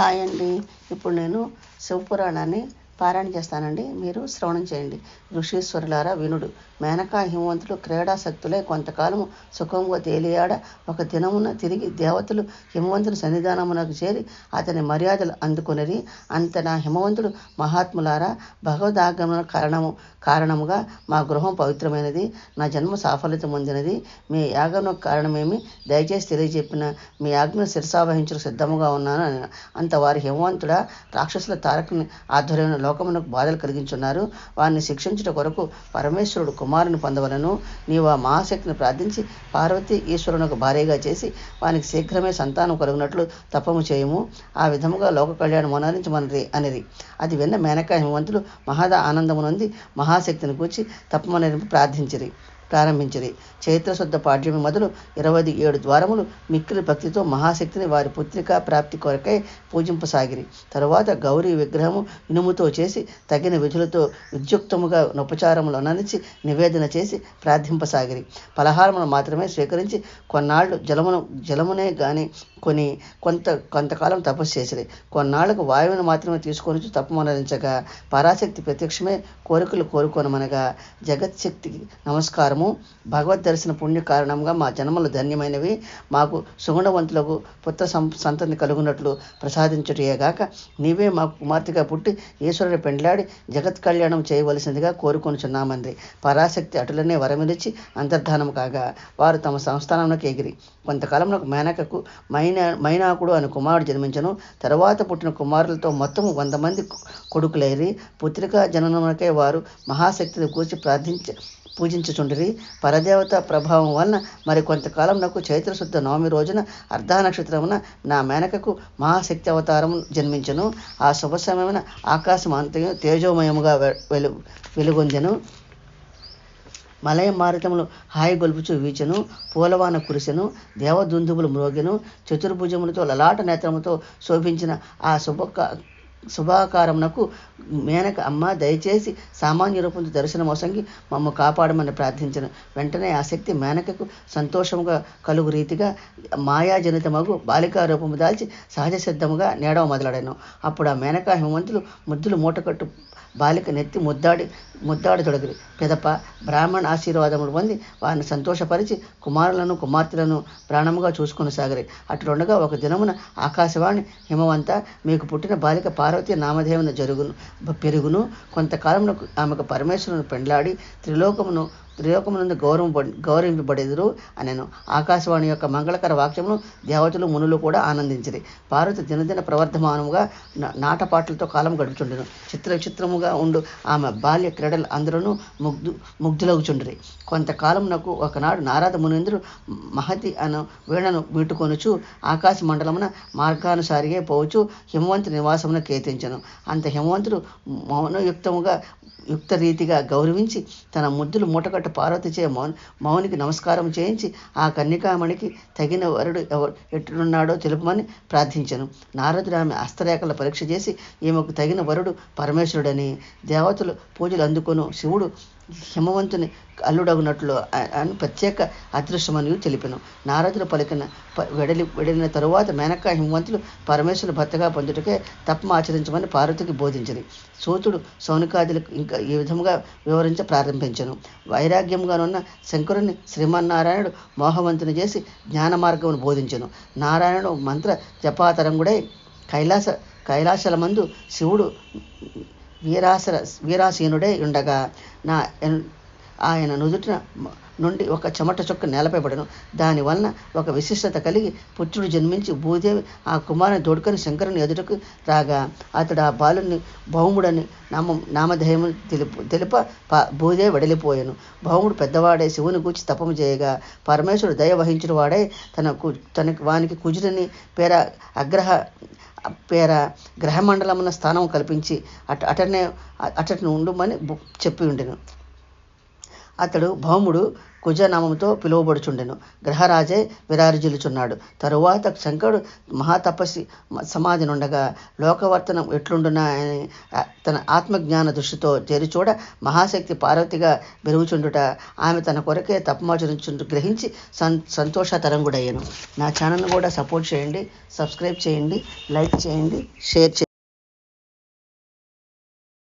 Hi అండి. ఇప్పుడు నేను శివపురాణాన్ని పారాయణ చేస్తానండి. మీరు శ్రవణం చేయండి. ఋషీశ్వరులారా వినుడు. మేనకా హిమవంతులు క్రీడాశక్తులై కొంతకాలము సుఖంగా తేలియాడ ఒక దినమున తిరిగి దేవతలు హిమవంతుని సన్నిధానమునకు చేరి అతని మర్యాదలు అందుకొనిరి. అంతనా హిమవంతుడు మహాత్ములారా, భగవదాగమన కారణముగా మా గృహం పవిత్రమైనది, నా జన్మ సాఫల్యత పొందినది. మీ యాగమునకు కారణమేమి దయచేసి తెలియజెప్పిన మీ ఆజ్ఞను శిరసావహించు సిద్ధముగా ఉన్నాను అని. అంతవారి హిమవంతుడా, రాక్షసుల తారకుని ఆధ్వర్యంలో లోకమునకు బాధలు కలిగించున్నారు. వారిని శిక్షించుట కొరకు పరమేశ్వరుడు కుమారుని పొందవలను. నీవు ఆ మహాశక్తిని ప్రార్థించి పార్వతీ ఈశ్వరునకు భార్యగా చేసి వానికి శీఘ్రమే సంతానం కలుగునట్లు తపము చేయము. ఆ విధముగా లోక కళ్యాణం మనరించమనరి అనిరి. అది విన్న మేనకా హిమవంతులు మహద ఆనందమునంది మహాశక్తిని కూర్చి తపమనరి ప్రారంభించిరి. చైత్రశుద్ధ పాడ్యమి మొదలు 27 ద్వారములు మిక్కిలి భక్తితో మహాశక్తిని వారి పుత్రికా ప్రాప్తి కొరకై పూజింపసాగిరి. తరువాత గౌరీ విగ్రహము ఇనుముతో చేసి తగిన విధులతో విద్యుక్తముగా ఉపచారములు అననిచి నివేదన చేసి ప్రార్థింపసాగిరి. పలహారమును మాత్రమే స్వీకరించి కొన్నాళ్ళు జలమునే గాని కొంతకాలం తపస్సు చేసిరి. కొన్నాళ్లకు వాయువును మాత్రమే తీసుకొని తపమనరించగా పరాశక్తి ప్రత్యక్షమే కోరికలు కోరుకొనమనగా, జగత్శక్తికి నమస్కారము, భగవద్ దర్శన పుణ్య కారణంగా మా జన్మలు ధన్యమైనవి. మాకు సుగుణవంతులకు పుత్ర సంతతి కలుగునట్లు ప్రసాదించుటయేగాక నీవే మాకు కుమార్తెగా పుట్టి ఈశ్వరుని పెండ్లాడి జగత్ కళ్యాణం చేయవలసిందిగా కోరుకొనుచున్నామంది. పరాశక్తి అటులనే వరమిలిచి అంతర్ధానం కాగా వారు తమ సంస్థానంలోకి ఎగిరి కొంతకాలంలో మేనకకు మైనాకుడు అనే కుమారుడు జన్మించను. తరువాత పుట్టిన కుమారులతో మొత్తము 100 మంది కొడుకులైరి. పుత్రికా జననమునకై వారు మహాశక్తిని కూర్చి పూజించుచుండిరి. పరదేవత ప్రభావం వలన మరి కొంతకాలంనకు చైత్రశుద్ధ నవమి రోజున అర్ధనక్షత్రమున నా మేనకకు మహాశక్తి అవతారము జన్మించను. ఆ శుభ సమయమున ఆకాశం అంతయు తేజోమయముగా వెలుగొందెను. మలయ మారుతములు హాయి గొల్పుచు వీచెను. పూలవాన కురిసెను. దేవదుందుబులు మ్రోగెను. చతుర్భుజములతో లలాట నేత్రముతో శోభించిన ఆ శుభాకారమునకు మేనక అమ్మ దయచేసి సామాన్య రూపంతో దర్శనమొసంగి మమ్మ కాపాడమని ప్రార్థించను. వెంటనే ఆ శక్తి మేనకకు సంతోషముగా కలుగు రీతిగా మాయాజనితమగు బాలికా రూపము దాల్చి సహజ సిద్ధముగా నేడవ మొదలడను. అప్పుడు ఆ మేనకా హిమవంతులు ముద్దులు మూటకట్టు బాలిక నెత్తి ముద్దాడతొడగిరి. పిదప బ్రాహ్మణ ఆశీర్వాదములు పొంది వారిని సంతోషపరిచి కుమారులను కుమార్తెలను ప్రాణముగా చూసుకొనసాగిరి. అట్లుండగా ఒక దినమున ఆకాశవాణి, హిమవంత, మీకు పుట్టిన బాలిక పార్వతీ నామధేయమున పెరుగును. కొంతకాలంలో ఆమెకు పరమేశ్వరుని పెండ్లాడి త్రిలోకమునందు గౌరవింపబడెదురు అనెను. ఆకాశవాణి యొక్క మంగళకర వాక్యమును దేవతలు మునులు కూడా ఆనందించిరి. పార్వతి దినదిన ప్రవర్ధమానముగా నాటపాటలతో కాలం గడుపుచుండెను. చిత్రముగా ఉండు ఆమె బాల్య క్రీడలు అందరూ ముగ్ధులగుచుండిరి. కొంతకాలమునకు ఒకనాడు నారద మునీంద్రుడు మహతి అను వీణను మీటుకొనుచు ఆకాశ మండలమున మార్గానుసారిగా పోవచ్చు హిమవంతుని నివాసమున కీర్తించెను. అంత హిమవంతుడు యుక్త రీతిగా గౌరవించి తన ముద్దులు మూటకట్టు పార్వతిచే మౌనికి నమస్కారం చేయించి ఆ కన్యకామణికి తగిన వరుడు ఎట్టున్నాడో తెలుపమని ప్రార్థించెను. నారదుడు ఆమె హస్తరేఖల పరీక్ష చేసి ఈమెకు తగిన వరుడు పరమేశ్వరుడని, దేవతలు పూజలు అందుకొను శివుడు హిమవంతుని అల్లుడగునట్లు అని ప్రత్యేక అదృష్టమని తెలిపెను. నారదుడు పలికిన వెడలిన తరువాత మేనకా హిమవంతులు పరమేశ్వరుని భర్తగా పొందుటకే తపం ఆచరించమని పార్వతికి బోధించింది. సూతుడు సౌనికాదులకు ఇంకా ఈ విధముగా వివరించ ప్రారంభించను. వైరాగ్యంగానున్న శంకరుని శ్రీమన్నారాయణుడు మోహవంతుని చేసి జ్ఞాన మార్గమును బోధించెను. నారాయణుడు మంత్ర జపాతరంగుడై కైలాసలమందు శివుడు వీరాసీనుడై ఉండగా ఆయన నుదుటిన నుండి ఒక చెమట చుక్క నేలపై పడను. దానివలన ఒక విశిష్టత కలిగి పుత్రుడు జన్మించి భూదేవి ఆ కుమారుని తోడుకొని శంకరుని ఎదుటకు రాగా అతడు ఆ బాలుని భౌముడని నామధేయము తెలుప భూదేవి వెడలిపోయాను. భౌముడు పెద్దవాడై శివుని గూర్చి తపము చేయగా పరమేశ్వరుడు దయ వహించిన వాడై వానికి కుజుడిని గ్రహమండలమున స్థానం కల్పించి అటను ఉండుమని చెప్పి ఉండెను. అతడు భౌముడు కుజనామంతో పిలువబడుచుండెను. గ్రహరాజే విరాజిల్లుచున్నాడు. తరువాత శంకరుడు మహాతపస్సి సమాధి నుండగా లోకవర్తనం ఎట్లుండునా అని తన ఆత్మజ్ఞాన దృష్టితో చేరిచూడ మహాశక్తి పార్వతిగా పెరుగుచుండుట, ఆమె తన కొరకే తపమాచరించుండు గ్రహించి సంతోషతరంగుడయ్యను. నా ఛానల్ని కూడా సపోర్ట్ చేయండి, సబ్స్క్రైబ్ చేయండి, లైక్ చేయండి, షేర్ చేయండి.